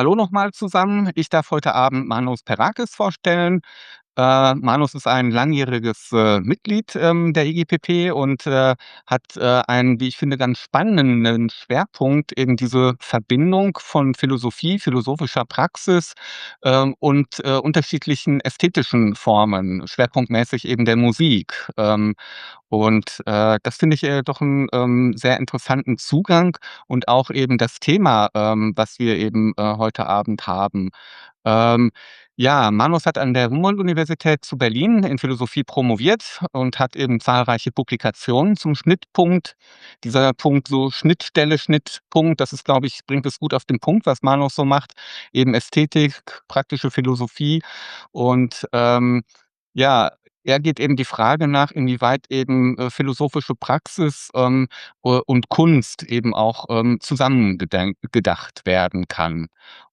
Hallo nochmal zusammen. Ich darf heute Abend Manos Perrakis vorstellen. Manos ist ein langjähriges Mitglied der IGPP und hat einen, wie ich finde, ganz spannenden Schwerpunkt, eben diese Verbindung von Philosophie, philosophischer Praxis und unterschiedlichen ästhetischen Formen, schwerpunktmäßig eben der Musik. Das finde ich doch einen sehr interessanten Zugang und auch eben das Thema, was wir eben heute Abend haben. Ähm, ja, Manos hat an der Humboldt-Universität zu Berlin in Philosophie promoviert und hat eben zahlreiche Publikationen zum Schnittpunkt. Dieser Punkt, so Schnittstelle, Schnittpunkt, das ist, glaube ich, bringt es gut auf den Punkt, was Manos so macht. Eben Ästhetik, praktische Philosophie und ja, er geht eben die Frage nach, inwieweit eben philosophische Praxis und Kunst eben auch gedacht werden kann.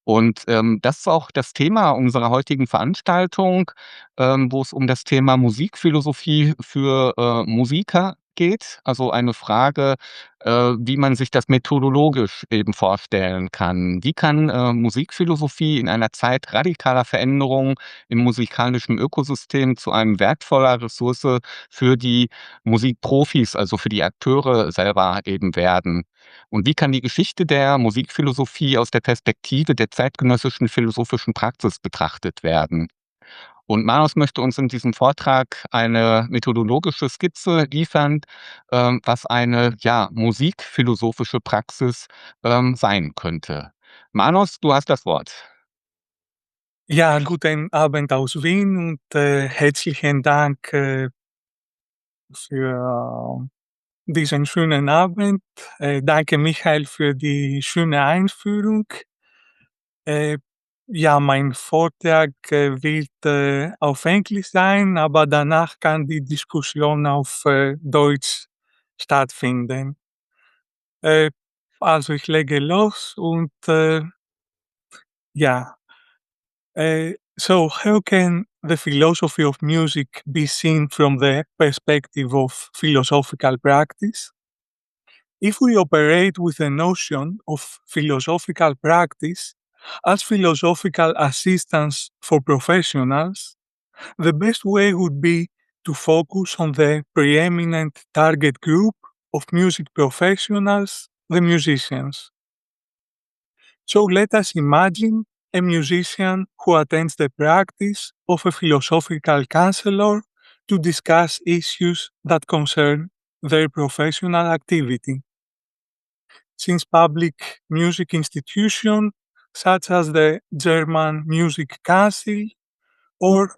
Und das ist auch das Thema unserer heutigen Veranstaltung, wo es um das Thema Musikphilosophie für Musiker geht. Also eine Frage, wie man sich das methodologisch eben vorstellen kann. Wie kann Musikphilosophie in einer Zeit radikaler Veränderung im musikalischen Ökosystem zu einem wertvoller Ressource für die Musikprofis, also für die Akteure selber eben werden? Und wie kann die Geschichte der Musikphilosophie aus der Perspektive der zeitgenössischen philosophischen Praxis betrachtet werden? Und Manos möchte uns in diesem Vortrag eine methodologische Skizze liefern, was eine, ja, musikphilosophische Praxis, sein könnte. Manos, du hast das Wort. Ja, guten Abend aus Wien und herzlichen Dank für diesen schönen Abend. Danke, Michael, für die schöne Einführung. Äh, ja, mein Vortrag wird auf Englisch sein, aber danach kann die Diskussion auf Deutsch stattfinden. Äh, also ich lege los und ja. So how can the philosophy of music be seen from the perspective of philosophical practice? If we operate with the notion of philosophical practice as philosophical assistance for professionals, the best way would be to focus on the preeminent target group of music professionals, the musicians. So let us imagine a musician who attends the practice of a philosophical counselor to discuss issues that concern their professional activity. Since public music institutions such as the German Music Council or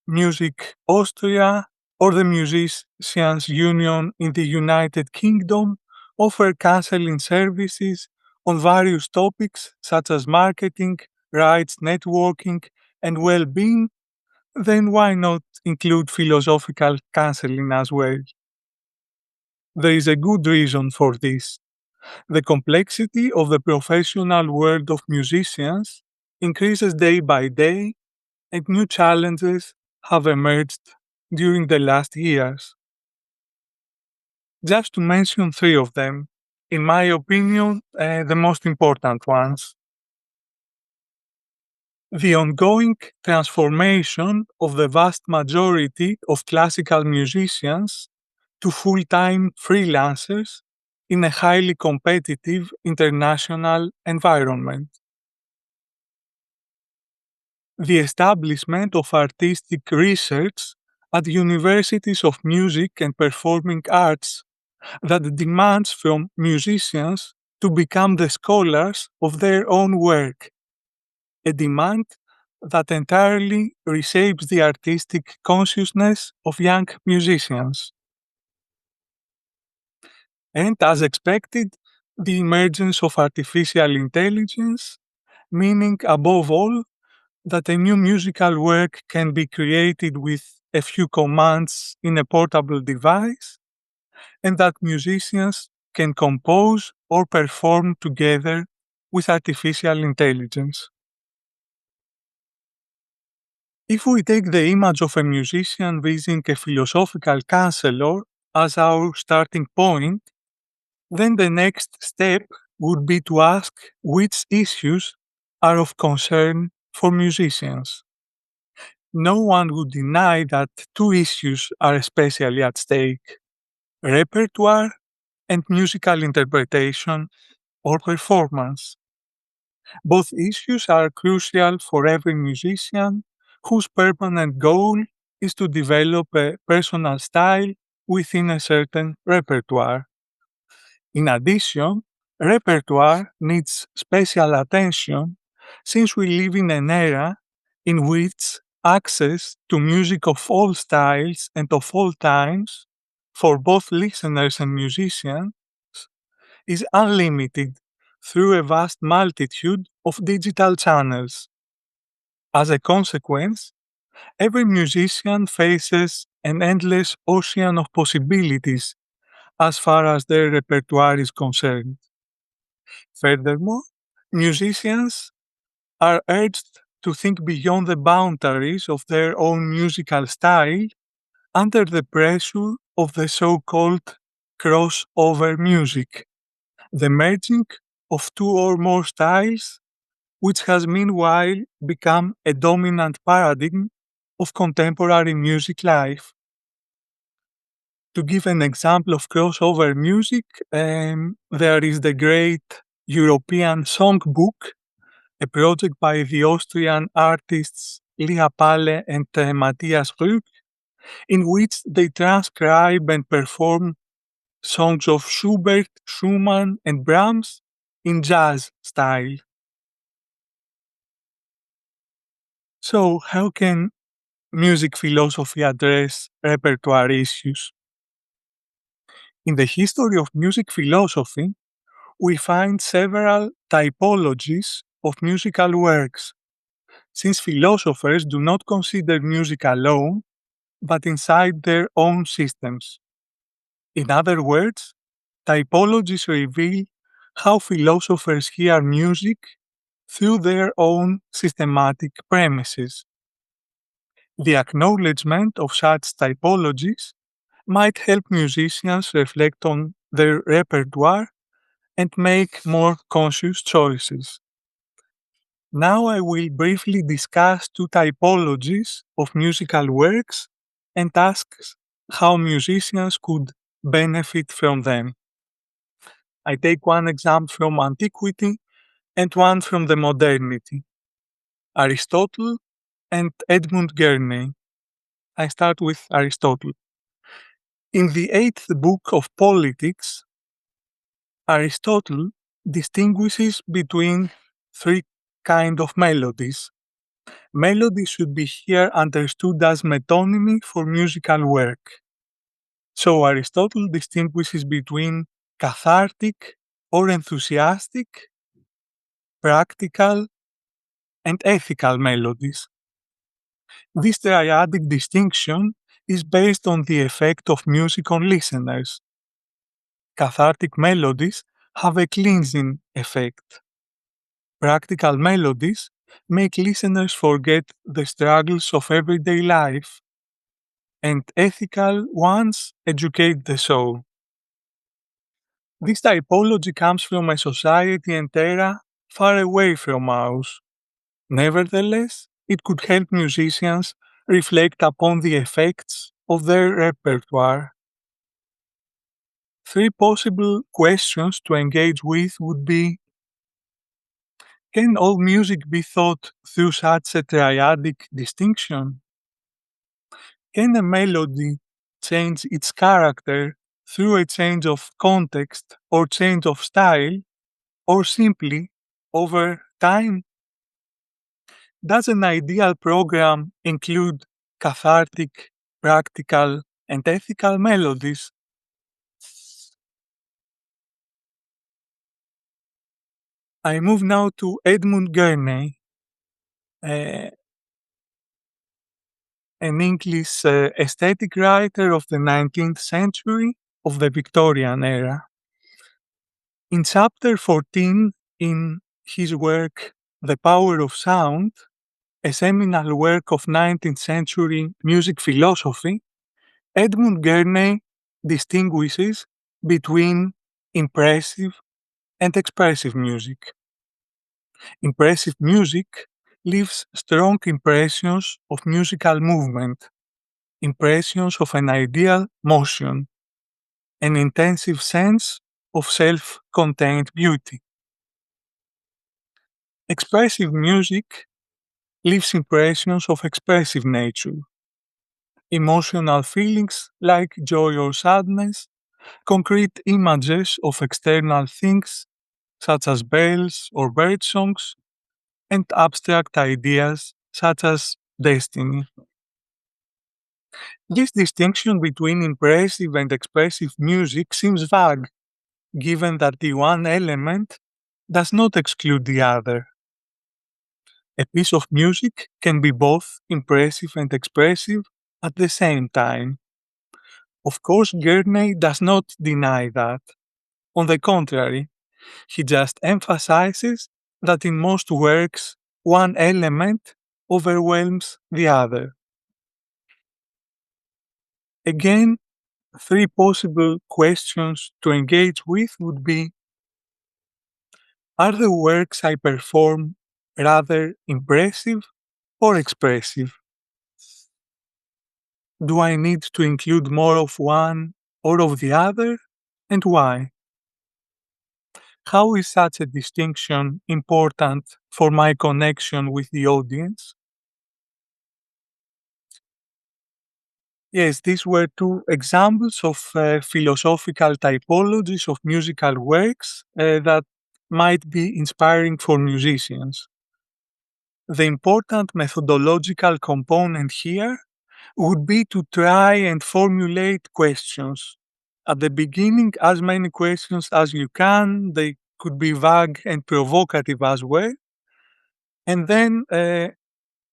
Music Austria or the Musicians Union in the United Kingdom offer counseling services on various topics such as marketing, rights, networking, and well-being, then why not include philosophical counseling as well? There is a good reason for this. The complexity of the professional world of musicians increases day by day, and new challenges have emerged during the last years. Just to mention three of them, in my opinion, the most important ones. The ongoing transformation of the vast majority of classical musicians to full-time freelancers in a highly competitive international environment. The establishment of artistic research at universities of music and performing arts that demands from musicians to become the scholars of their own work, a demand that entirely reshapes the artistic consciousness of young musicians. And as expected, the emergence of artificial intelligence, meaning above all that a new musical work can be created with a few commands in a portable device, and that musicians can compose or perform together with artificial intelligence. If we take the image of a musician visiting a philosophical counselor as our starting point, then the next step would be to ask which issues are of concern for musicians. No one would deny that two issues are especially at stake: repertoire and musical interpretation or performance. Both issues are crucial for every musician whose permanent goal is to develop a personal style within a certain repertoire. In addition, repertoire needs special attention since we live in an era in which access to music of all styles and of all times for both listeners and musicians is unlimited through a vast multitude of digital channels. As a consequence, every musician faces an endless ocean of possibilities as far as their repertoire is concerned. Furthermore, musicians are urged to think beyond the boundaries of their own musical style under the pressure of the so-called crossover music, the merging of two or more styles, which has meanwhile become a dominant paradigm of contemporary music life. To give an example of crossover music, there is the great European Songbook, a project by the Austrian artists Lia Palle and Matthias Rück, in which they transcribe and perform songs of Schubert, Schumann, and Brahms in jazz style. So, how can music philosophy address repertoire issues? In the history of music philosophy, we find several typologies of musical works, since philosophers do not consider music alone, but inside their own systems. In other words, typologies reveal how philosophers hear music through their own systematic premises. The acknowledgement of such typologies might help musicians reflect on their repertoire and make more conscious choices. Now I will briefly discuss two typologies of musical works and ask how musicians could benefit from them. I take one example from antiquity and one from the modernity: Aristotle and Edmund Gurney. I start with Aristotle. In the 8th book of Politics, Aristotle distinguishes between three kinds of melodies. Melody should be here understood as metonymy for musical work. So Aristotle distinguishes between cathartic or enthusiastic, practical, and ethical melodies. This triadic distinction is based on the effect of music on listeners. Cathartic melodies have a cleansing effect. Practical melodies make listeners forget the struggles of everyday life, and ethical ones educate the soul. This typology comes from a society and era far away from ours. Nevertheless, it could help musicians reflect upon the effects of their repertoire. Three possible questions to engage with would be: can all music be thought through such a triadic distinction? Can a melody change its character through a change of context or change of style, or simply over time? Does an ideal program include cathartic, practical, and ethical melodies? I move now to Edmund Gurney, uh, an English aesthetic writer of the 19th century of the Victorian era. In chapter 14 in his work The Power of Sound, a seminal work of 19th century music philosophy, Edmund Gurney distinguishes between impressive and expressive music. Impressive music leaves strong impressions of musical movement, impressions of an ideal motion, an intensive sense of self-contained beauty. Expressive music leaves impressions of expressive nature, emotional feelings like joy or sadness, concrete images of external things such as bells or bird songs, and abstract ideas such as destiny. This distinction between impressive and expressive music seems vague, given that the one element does not exclude the other. A piece of music can be both impressive and expressive at the same time. Of course, Gurney does not deny that. On the contrary, he just emphasizes that in most works, one element overwhelms the other. Again, three possible questions to engage with would be: are the works I perform rather impressive or expressive? Do I need to include more of one or of the other, and why? How is such a distinction important for my connection with the audience? Yes, these were two examples of philosophical typologies of musical works that might be inspiring for musicians. The important methodological component here would be to try and formulate questions. At the beginning, as many questions as you can. They could be vague and provocative as well. And then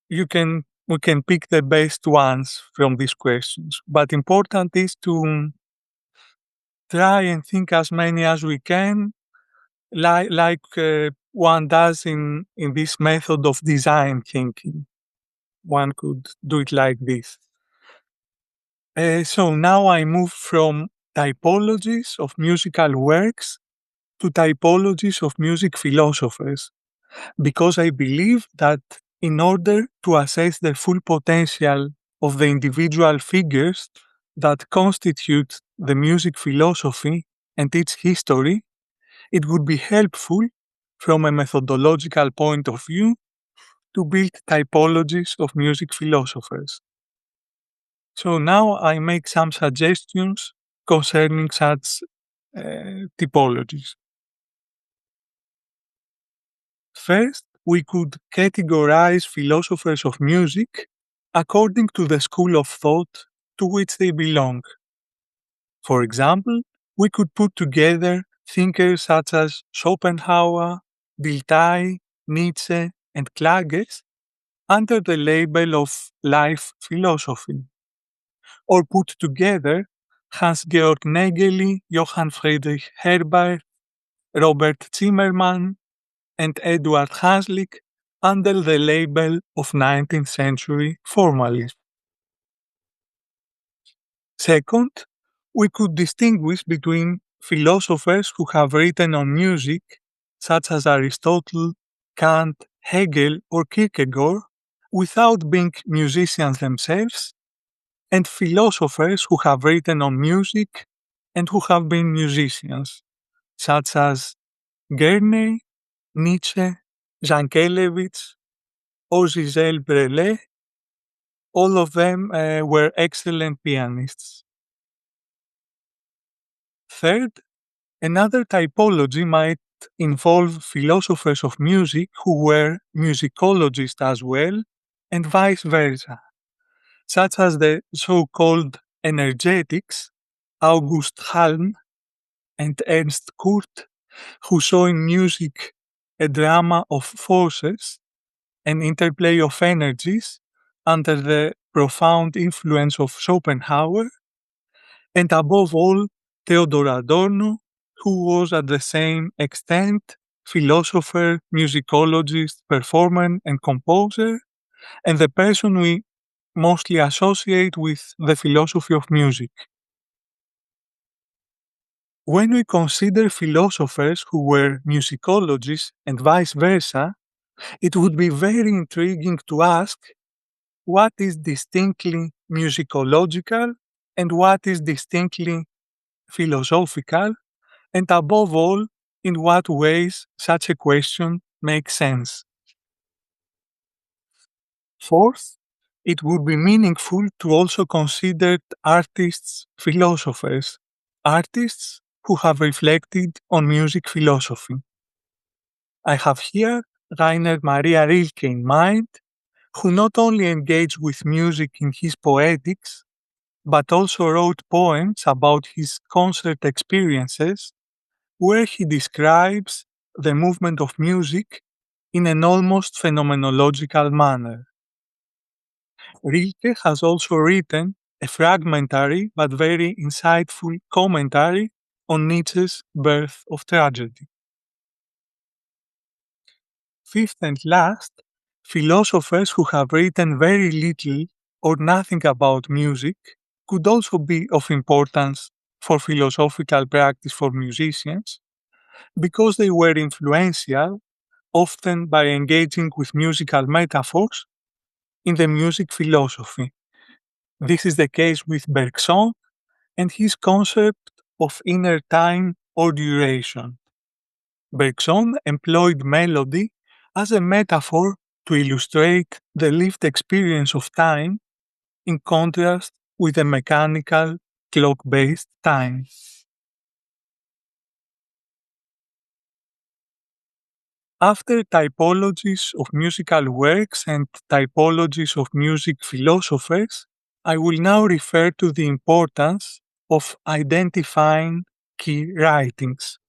we can pick the best ones from these questions. But important is to try and think as many as we can, like one does in this method of design thinking. One could do it like this. So now I move from typologies of musical works to typologies of music philosophers, because I believe that in order to assess the full potential of the individual figures that constitute the music philosophy and its history, it would be helpful from a methodological point of view to build typologies of music philosophers. So now I make some suggestions concerning such typologies. First, we could categorize philosophers of music according to the school of thought to which they belong. For example, we could put together thinkers such as Schopenhauer, Dilthey, Nietzsche, and Klages under the label of life philosophy, or put together Hans-Georg Nägeli, Johann Friedrich Herbert, Robert Zimmermann, and Eduard Hanslick under the label of 19th century formalism. Second, we could distinguish between philosophers who have written on music, such as Aristotle, Kant, Hegel, or Kierkegaard, without being musicians themselves, and philosophers who have written on music and who have been musicians, such as Gurney, Nietzsche, Jankelevich, or Giselle Brelet. All of them were excellent pianists. Third, another typology might involve philosophers of music who were musicologists as well, and vice versa, such as the so-called energetics, August Halm and Ernst Kurt, who saw in music a drama of forces, an interplay of energies under the profound influence of Schopenhauer, and above all, Theodor Adorno, who was at the same extent philosopher, musicologist, performer, and composer, and the person we mostly associate with the philosophy of music. When we consider philosophers who were musicologists and vice versa, it would be very intriguing to ask what is distinctly musicological and what is distinctly philosophical, and above all, in what ways such a question makes sense. Fourth, it would be meaningful to also consider artists, philosophers, artists who have reflected on music philosophy. I have here Rainer Maria Rilke in mind, who not only engaged with music in his poetics, but also wrote poems about his concert experiences, where he describes the movement of music in an almost phenomenological manner. Rilke has also written a fragmentary but very insightful commentary on Nietzsche's Birth of Tragedy. Fifth and last, philosophers who have written very little or nothing about music could also be of importance for philosophical practice for musicians because they were influential, often by engaging with musical metaphors in the music philosophy. This is the case with Bergson and his concept of inner time or duration. Bergson employed melody as a metaphor to illustrate the lived experience of time in contrast with a mechanical clock-based time. After typologies of musical works and typologies of music philosophers, I will now refer to the importance of identifying key writings.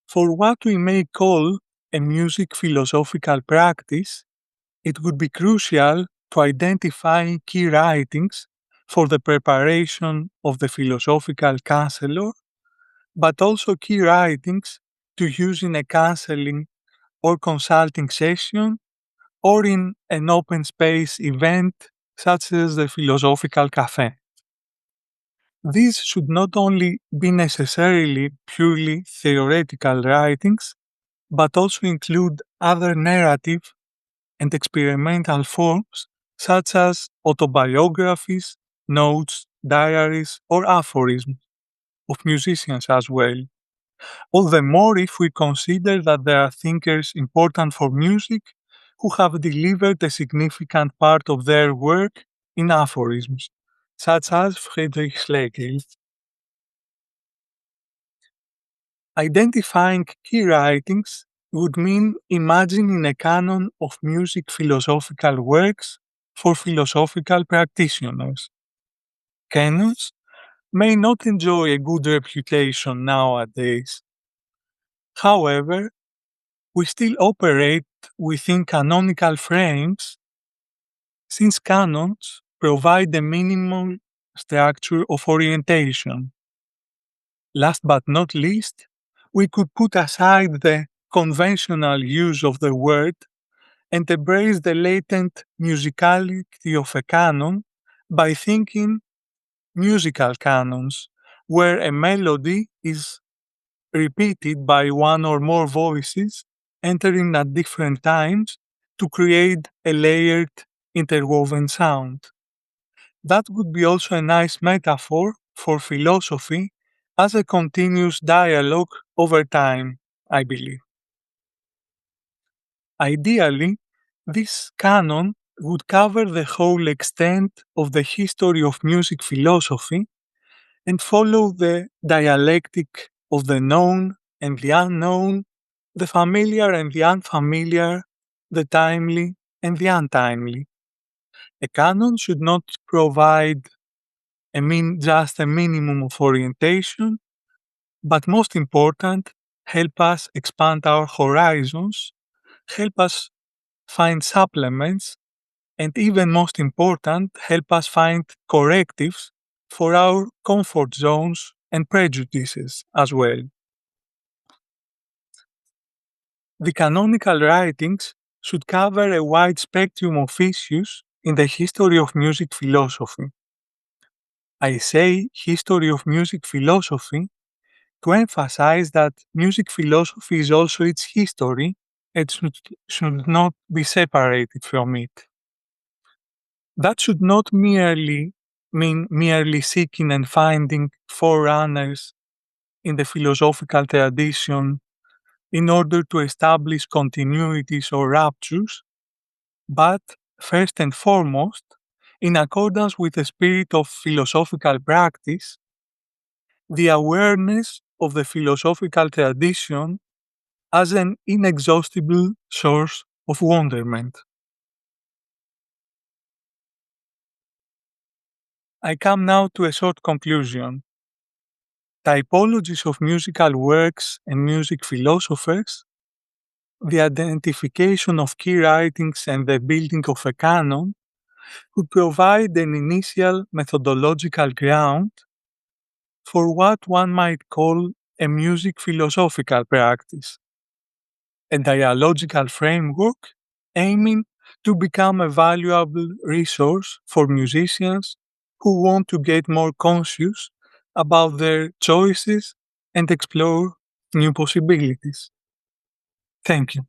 For what we may call a music philosophical practice, it would be crucial to identify key writings for the preparation of the philosophical counselor, but also key writings to use in a counseling or consulting session or in an open space event such as the Philosophical Café. These should not only be necessarily purely theoretical writings, but also include other narrative and experimental forms such as autobiographies, notes, diaries, or aphorisms of musicians as well. All the more if we consider that there are thinkers important for music who have delivered a significant part of their work in aphorisms, such as Friedrich Schlegel. Identifying key writings would mean imagining a canon of music philosophical works for philosophical practitioners. Canons may not enjoy a good reputation nowadays. However, we still operate within canonical frames since canons provide a minimal structure of orientation. Last but not least, we could put aside the conventional use of the word and embrace the latent musicality of a canon by thinking musical canons, where a melody is repeated by one or more voices entering at different times to create a layered interwoven sound. That would be also a nice metaphor for philosophy as a continuous dialogue over time, I believe. Ideally, this canon would cover the whole extent of the history of music philosophy and follow the dialectic of the known and the unknown, the familiar and the unfamiliar, the timely and the untimely. A canon should not provide just a minimum of orientation, but most important, help us expand our horizons, help us find supplements, and even most important, help us find correctives for our comfort zones and prejudices as well. The canonical writings should cover a wide spectrum of issues in the history of music philosophy. I say history of music philosophy to emphasize that music philosophy is also its history and should not be separated from it. That should not merely mean merely seeking and finding forerunners in the philosophical tradition in order to establish continuities or ruptures, but first and foremost, in accordance with the spirit of philosophical practice, the awareness of the philosophical tradition as an inexhaustible source of wonderment. I come now to a short conclusion. Typologies of musical works and music philosophers, the identification of key writings and the building of a canon could provide an initial methodological ground for what one might call a music philosophical practice, a dialogical framework aiming to become a valuable resource for musicians who want to get more conscious about their choices and explore new possibilities. Thank you.